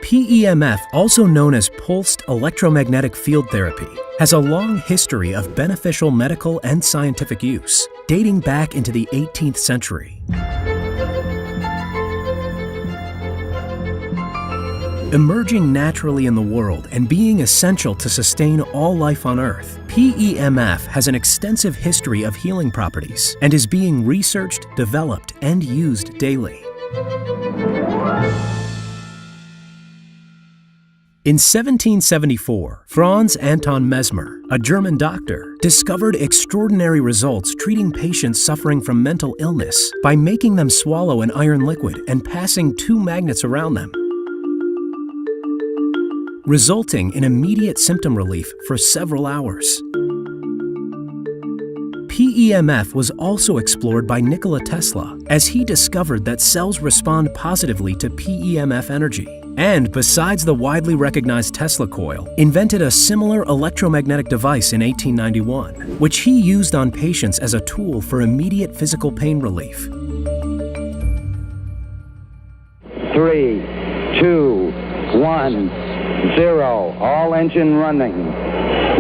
PEMF, also known as pulsed electromagnetic field therapy, has a long history of beneficial medical and scientific use, dating back into the 18th century. Emerging naturally in the world and being essential to sustain all life on Earth, PEMF has an extensive history of healing properties and is being researched, developed, and used daily. In 1774, Franz Anton Mesmer, a German doctor, discovered extraordinary results treating patients suffering from mental illness by making them swallow an iron liquid and passing two magnets around them, resulting in immediate symptom relief for several hours. PEMF was also explored by Nikola Tesla, as he discovered that cells respond positively to PEMF energy. And besides the widely recognized Tesla coil, invented a similar electromagnetic device in 1891, which he used on patients as a tool for immediate physical pain relief. 3, 2, 1, 0. All engine running.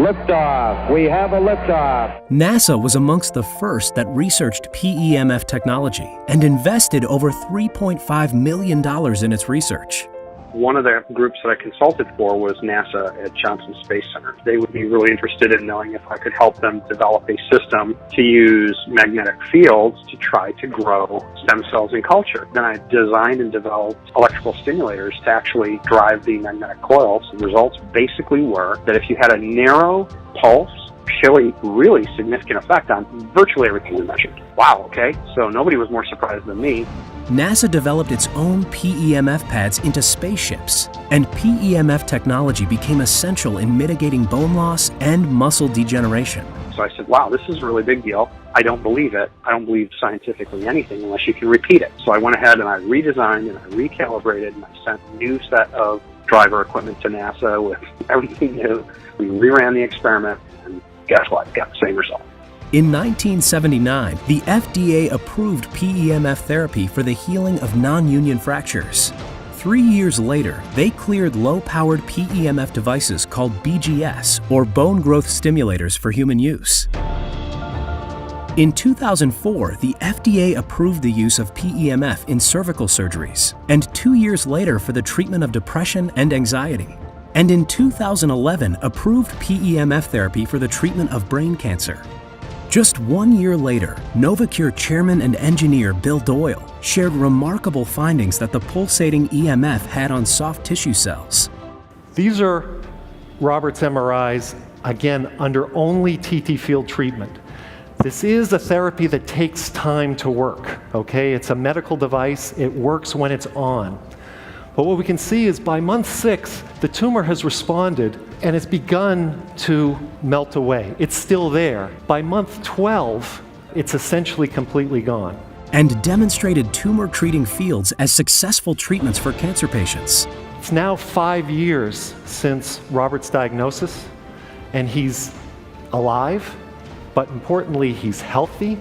Liftoff. We have a liftoff. NASA was amongst the first that researched PEMF technology and invested over $3.5 million in its research. One of the groups that I consulted for was NASA at Johnson Space Center. They would be really interested in knowing if I could help them develop a system to use magnetic fields to try to grow stem cells in culture. Then I designed and developed electrical stimulators to actually drive the magnetic coils. The results basically were that if you had a narrow pulse, really significant effect on virtually everything we measured. Wow, okay, so nobody was more surprised than me. NASA developed its own PEMF pads into spaceships, and PEMF technology became essential in mitigating bone loss and muscle degeneration. So I said, wow, this is a really big deal. I don't believe it. I don't believe scientifically anything unless you can repeat it. So I went ahead and I redesigned and I recalibrated and I sent a new set of driver equipment to NASA with everything new. We reran the experiment and guess what? Got the same result. In 1979, the FDA approved PEMF therapy for the healing of non-union fractures. 3 years later, they cleared low-powered PEMF devices called BGS, or bone growth stimulators, for human use. In 2004, the FDA approved the use of PEMF in cervical surgeries, and 2 years later for the treatment of depression and anxiety. And in 2011, approved PEMF therapy for the treatment of brain cancer. Just 1 year later, Novacure chairman and engineer Bill Doyle shared remarkable findings that the pulsating EMF had on soft tissue cells. These are Robert's MRIs, again, under only TT field treatment. This is a therapy that takes time to work, okay? It's a medical device. It works when it's on. But what we can see is by month 6, the tumor has responded and it's begun to melt away. It's still there. By month 12, it's essentially completely gone. And demonstrated tumor-treating fields as successful treatments for cancer patients. It's now 5 years since Robert's diagnosis, and he's alive, but importantly, he's healthy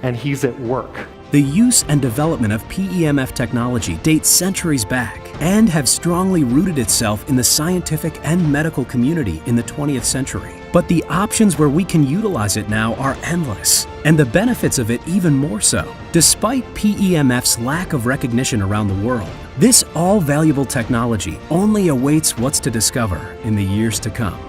and he's at work. The use and development of PEMF technology dates centuries back and have strongly rooted itself in the scientific and medical community in the 20th century. But the options where we can utilize it now are endless, and the benefits of it even more so, despite PEMF's lack of recognition around the world. This all-valuable technology only awaits what's to discover in the years to come.